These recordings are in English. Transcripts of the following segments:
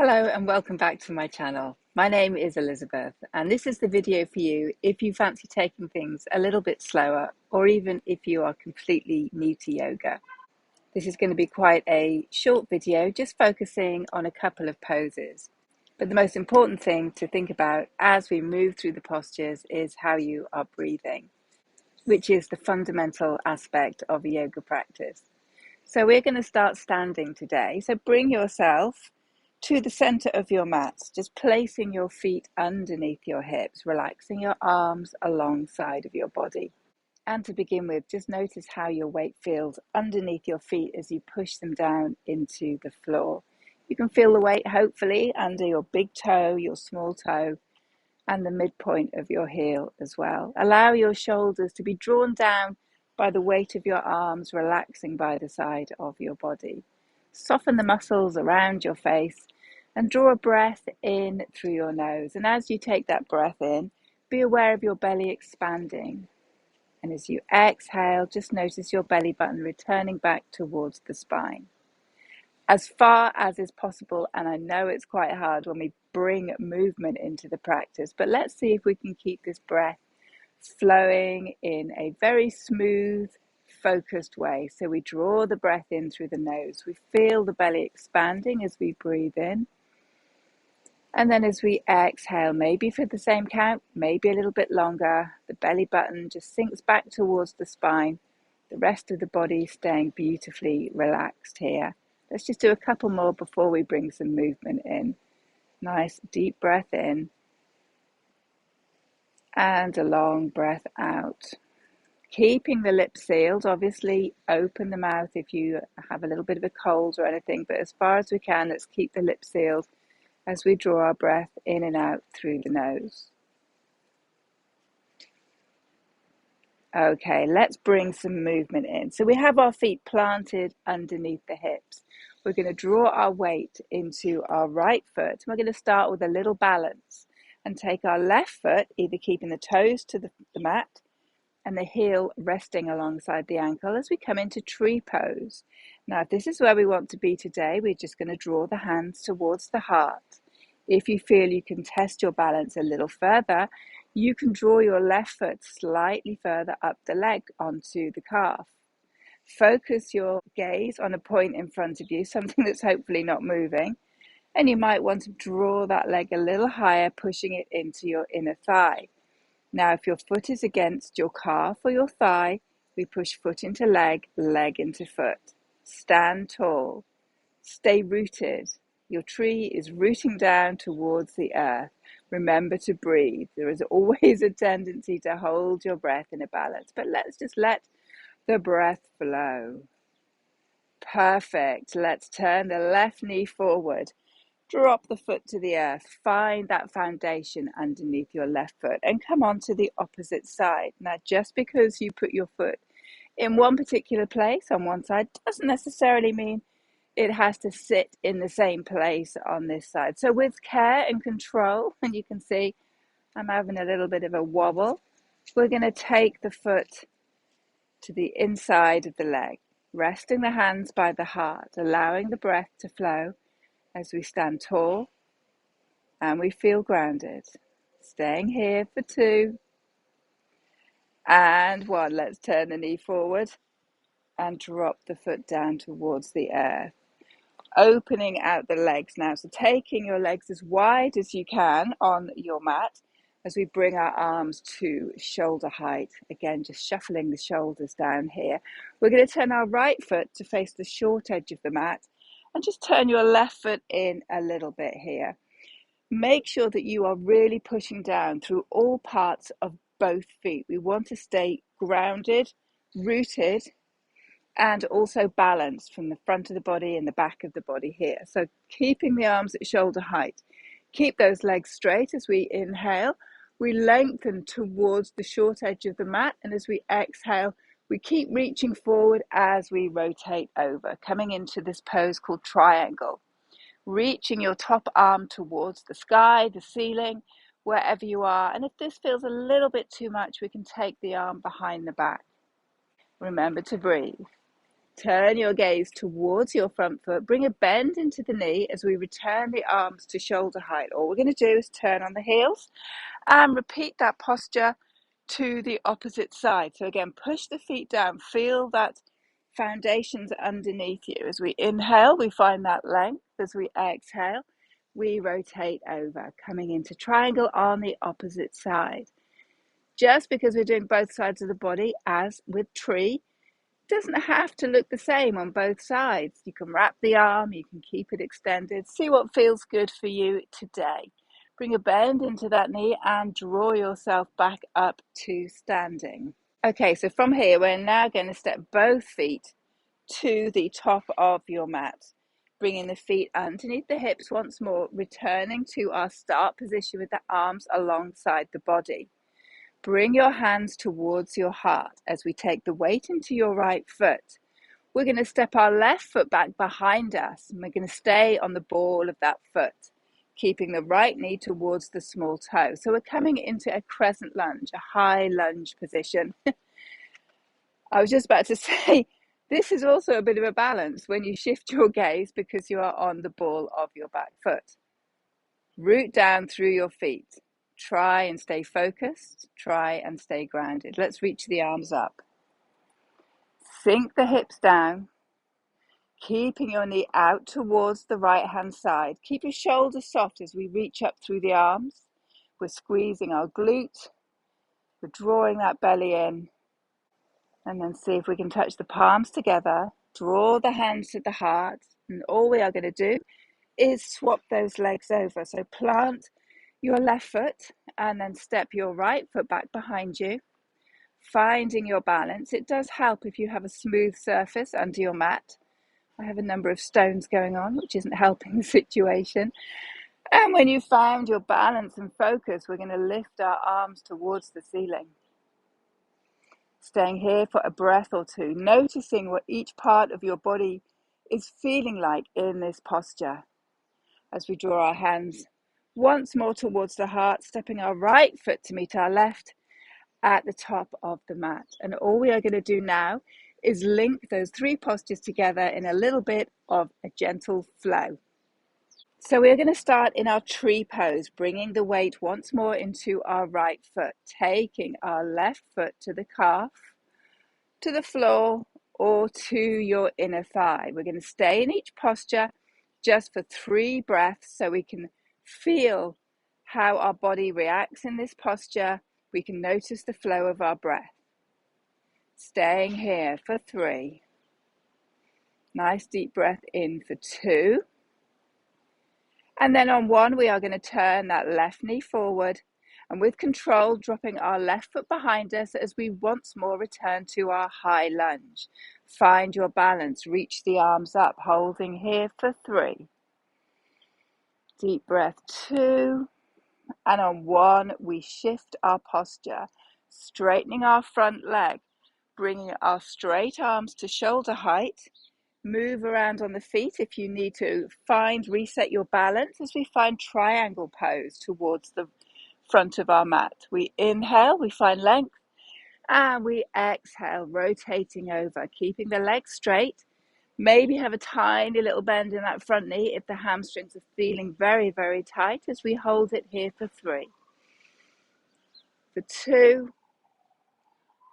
Hello and welcome back to my channel. My name is Elizabeth and this is the video for you if you fancy taking things a little bit slower or even if you are completely new to yoga. This is going to be quite a short video just focusing on a couple of poses. But the most important thing to think about as we move through the postures is how you are breathing, which is the fundamental aspect of a yoga practice. So we're going to start standing today. So bring yourself to the center of your mat, just placing your feet underneath your hips, relaxing your arms alongside of your body. And to begin with, just notice how your weight feels underneath your feet as you push them down into the floor. You can feel the weight hopefully under your big toe, your small toe, and the midpoint of your heel as well. Allow your shoulders to be drawn down by the weight of your arms, relaxing by the side of your body. Soften the muscles around your face and draw a breath in through your nose. And as you take that breath in, be aware of your belly expanding. And as you exhale, just notice your belly button returning back towards the spine. As far as is possible, and I know it's quite hard when we bring movement into the practice, but let's see if we can keep this breath flowing in a very smooth, focused way. So we draw the breath in through the nose. We feel the belly expanding as we breathe in. And then as we exhale, maybe for the same count, maybe a little bit longer, the belly button just sinks back towards the spine. The rest of the body staying beautifully relaxed here. Let's just do a couple more before we bring some movement in. Nice deep breath in and a long breath out. Keeping the lips sealed, obviously open the mouth if you have a little bit of a cold or anything, but as far as we can, let's keep the lips sealed as we draw our breath in and out through the nose. Okay, let's bring some movement in. So we have our feet planted underneath the hips. We're going to draw our weight into our right foot. We're going to start with a little balance and take our left foot, either keeping the toes to the mat and the heel resting alongside the ankle as we come into tree pose. Now, if this is where we want to be today, we're just going to draw the hands towards the heart. If you feel you can test your balance a little further, you can draw your left foot slightly further up the leg onto the calf. Focus your gaze on a point in front of you, something that's hopefully not moving. And you might want to draw that leg a little higher, pushing it into your inner thigh. Now, if your foot is against your calf or your thigh, we push foot into leg, leg into foot. Stand tall. Stay rooted. Your tree is rooting down towards the earth. Remember to breathe. There is always a tendency to hold your breath in a balance, but let's just let the breath flow. Perfect. Let's turn the left knee forward. Drop the foot to the earth. Find that foundation underneath your left foot and come on to the opposite side. Now, just because you put your foot in one particular place on one side doesn't necessarily mean it has to sit in the same place on this side. So with care and control, and you can see I'm having a little bit of a wobble, we're going to take the foot to the inside of the leg, resting the hands by the heart, allowing the breath to flow as we stand tall and we feel grounded. Staying here for 2 and 1. Let's turn the knee forward and drop the foot down towards the earth. Opening out the legs now. So taking your legs as wide as you can on your mat as we bring our arms to shoulder height. Again, just shuffling the shoulders down here. We're going to turn our right foot to face the short edge of the mat and just turn your left foot in a little bit here. Make sure that you are really pushing down through all parts of both feet. We want to stay grounded, rooted, and also balanced from the front of the body and the back of the body here. So keeping the arms at shoulder height. Keep those legs straight as we inhale. We lengthen towards the short edge of the mat, and as we exhale, we keep reaching forward as we rotate over, coming into this pose called triangle. Reaching your top arm towards the sky, the ceiling, wherever you are. And if this feels a little bit too much, we can take the arm behind the back. Remember to breathe. Turn your gaze towards your front foot. Bring a bend into the knee as we return the arms to shoulder height. All we're going to do is turn on the heels and repeat that posture to the opposite side. So again, push the feet down. Feel that foundations underneath you. As we inhale, we find that length. As we exhale, we rotate over, coming into triangle on the opposite side. Just because we're doing both sides of the body, as with tree, doesn't have to look the same on both sides. You can wrap the arm, you can keep it extended. See what feels good for you today. Bring a bend into that knee and draw yourself back up to standing. Okay, so from here, we're now going to step both feet to the top of your mat. Bringing the feet underneath the hips once more, returning to our start position with the arms alongside the body. Bring your hands towards your heart as we take the weight into your right foot. We're going to step our left foot back behind us, and we're going to stay on the ball of that foot, keeping the right knee towards the small toe. So we're coming into a crescent lunge, a high lunge position. I was just about to say, this is also a bit of a balance when you shift your gaze because you are on the ball of your back foot. Root down through your feet. Try and stay focused. Try and stay grounded. Let's reach the arms up. Sink the hips down, keeping your knee out towards the right-hand side. Keep your shoulders soft as we reach up through the arms. We're squeezing our glute. We're drawing that belly in. And then see if we can touch the palms together. Draw the hands to the heart. And all we are going to do is swap those legs over. So plant your left foot and then step your right foot back behind you. Finding your balance. It does help if you have a smooth surface under your mat. I have a number of stones going on, which isn't helping the situation. And when you've found your balance and focus, we're going to lift our arms towards the ceiling. Staying here for a breath or two, noticing what each part of your body is feeling like in this posture. As we draw our hands once more towards the heart, stepping our right foot to meet our left at the top of the mat. And all we are going to do now is link those three postures together in a little bit of a gentle flow. So we're going to start in our tree pose, bringing the weight once more into our right foot, taking our left foot to the calf, to the floor, or to your inner thigh. We're going to stay in each posture just for 3 breaths so we can feel how our body reacts in this posture. We can notice the flow of our breath. Staying here for 3. Nice deep breath in for 2. And then on 1, we are going to turn that left knee forward. And with control, dropping our left foot behind us as we once more return to our high lunge. Find your balance. Reach the arms up, holding here for 3. Deep breath 2. And on 1, we shift our posture, straightening our front leg, bringing our straight arms to shoulder height. Move around on the feet if you need to. Reset your balance as we find triangle pose towards the front of our mat. We inhale, we find length, and we exhale, rotating over, keeping the legs straight. Maybe have a tiny little bend in that front knee if the hamstrings are feeling very, very tight as we hold it here for 3. For 2.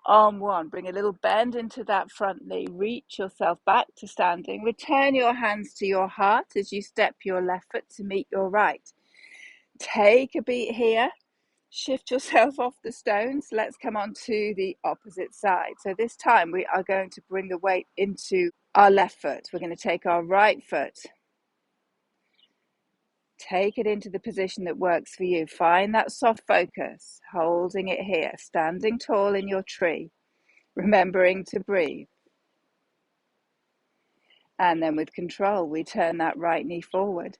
On 1, bring a little bend into that front knee. Reach yourself back to standing. Return your hands to your heart as you step your left foot to meet your right. Take a beat here. Shift yourself off the stones. Let's come on to the opposite side. So this time we are going to bring the weight into our left foot. We're going to take our right foot. Take it into the position that works for you. Find that soft focus, holding it here, standing tall in your tree. Remembering to breathe. And then with control, we turn that right knee forward.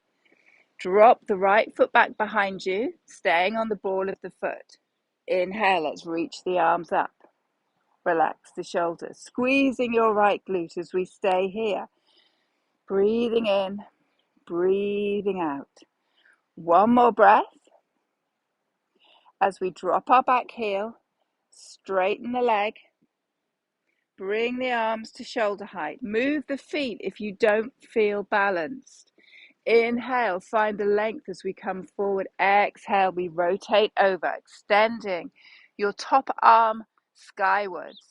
Drop the right foot back behind you, staying on the ball of the foot. Inhale, let's reach the arms up. Relax the shoulders, squeezing your right glute as we stay here. Breathing in, breathing out. 1 more breath. As we drop our back heel, straighten the leg. Bring the arms to shoulder height. Move the feet if you don't feel balanced. Inhale, find the length as we come forward. Exhale, we rotate over, extending your top arm skywards.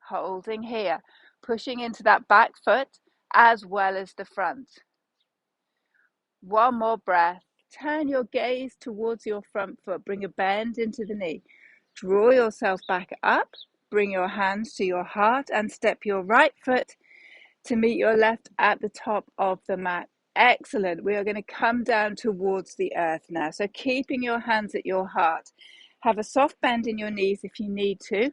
Holding here, pushing into that back foot as well as the front. One more breath. Turn your gaze towards your front foot. Bring a bend into the knee. Draw yourself back up. Bring your hands to your heart and step your right foot to meet your left at the top of the mat. Excellent. We are going to come down towards the earth now. So keeping your hands at your heart. Have a soft bend in your knees if you need to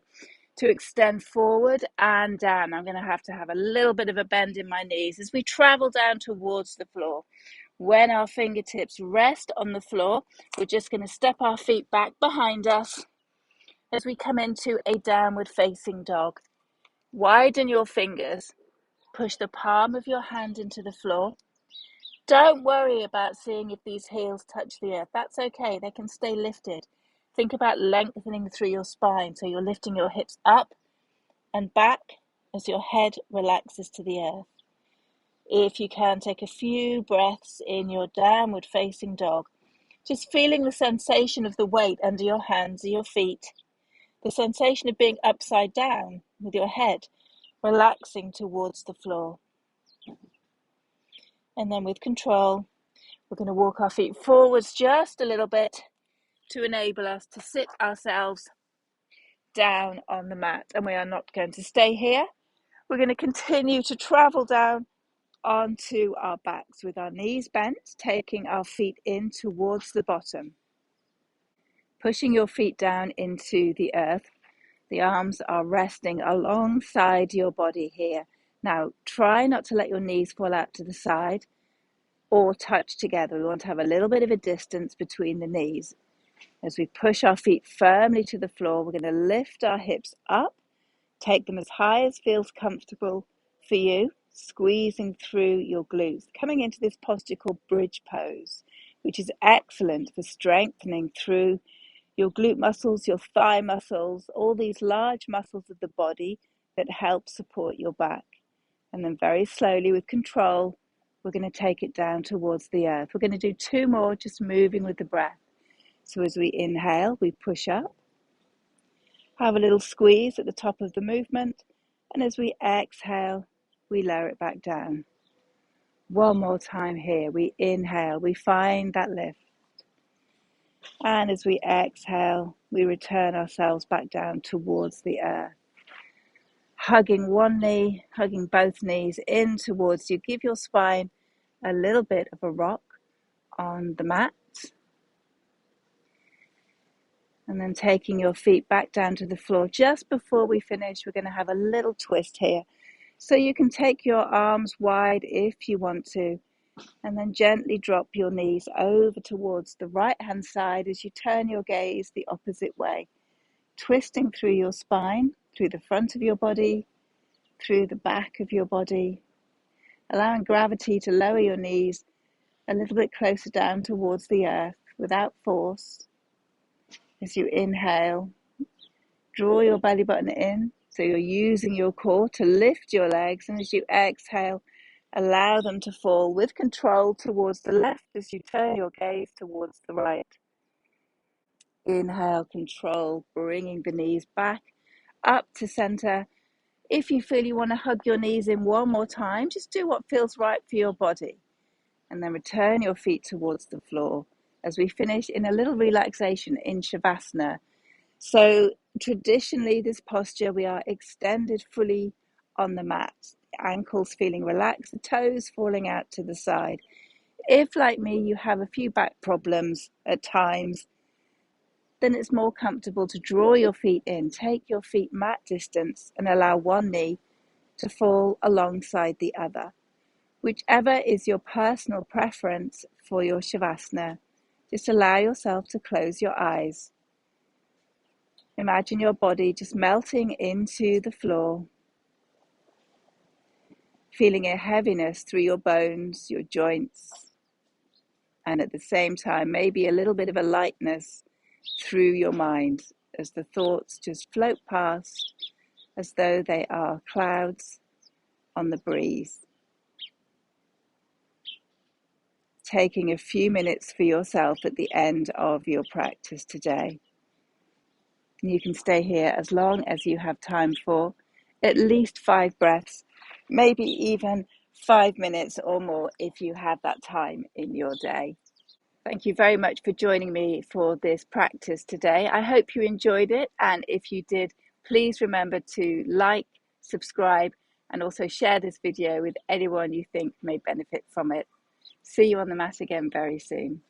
extend forward and down. I'm going to have a little bit of a bend in my knees as we travel down towards the floor. When our fingertips rest on the floor, we're just going to step our feet back behind us as we come into a downward facing dog. Widen your fingers. Push the palm of your hand into the floor. Don't worry about seeing if these heels touch the earth. That's okay. They can stay lifted. Think about lengthening through your spine. So you're lifting your hips up and back as your head relaxes to the earth. If you can, take a few breaths in your downward facing dog, just feeling the sensation of the weight under your hands or your feet, the sensation of being upside down with your head relaxing towards the floor. And then with control, we're going to walk our feet forwards just a little bit to enable us to sit ourselves down on the mat. And we are not going to stay here. We're going to continue to travel down onto our backs with our knees bent, taking our feet in towards the bottom. Pushing your feet down into the earth. The arms are resting alongside your body here. Now, try not to let your knees fall out to the side or touch together. We want to have a little bit of a distance between the knees. As we push our feet firmly to the floor, we're going to lift our hips up, take them as high as feels comfortable for you, squeezing through your glutes, coming into this posture called bridge pose, which is excellent for strengthening through your glute muscles, your thigh muscles, all these large muscles of the body that help support your back. And then very slowly with control, we're going to take it down towards the earth. We're going to do 2 more, just moving with the breath. So as we inhale, we push up, have a little squeeze at the top of the movement. And as we exhale, we lower it back down. One more time here. We inhale, we find that lift. And as we exhale, we return ourselves back down towards the earth. Hugging one knee, hugging both knees in towards you. Give your spine a little bit of a rock on the mat. And then taking your feet back down to the floor. Just before we finish, we're going to have a little twist here. So you can take your arms wide if you want to, and then gently drop your knees over towards the right-hand side as you turn your gaze the opposite way, twisting through your spine, through the front of your body, through the back of your body, allowing gravity to lower your knees a little bit closer down towards the earth without force. As you inhale, draw your belly button in, so you're using your core to lift your legs, and as you exhale, allow them to fall with control towards the left as you turn your gaze towards the right. Inhale, control, bringing the knees back up to center. If you feel you want to hug your knees in one more time, just do what feels right for your body. And then return your feet towards the floor as we finish in a little relaxation in Shavasana. So traditionally, this posture, we are extended fully on the mat, ankles feeling relaxed, the toes falling out to the side. If, like me, you have a few back problems at times, then it's more comfortable to draw your feet in, take your feet mat distance, and allow one knee to fall alongside the other. Whichever is your personal preference for your Shavasana, just allow yourself to close your eyes. Imagine your body just melting into the floor, feeling a heaviness through your bones, your joints, and at the same time, maybe a little bit of a lightness through your mind as the thoughts just float past as though they are clouds on the breeze. Taking a few minutes for yourself at the end of your practice today. And you can stay here as long as you have time for, at least 5 breaths, maybe even 5 minutes or more if you have that time in your day. Thank you very much for joining me for this practice today. I hope you enjoyed it, and if you did, please remember to like, subscribe, and also share this video with anyone you think may benefit from it. See you on the mat again very soon.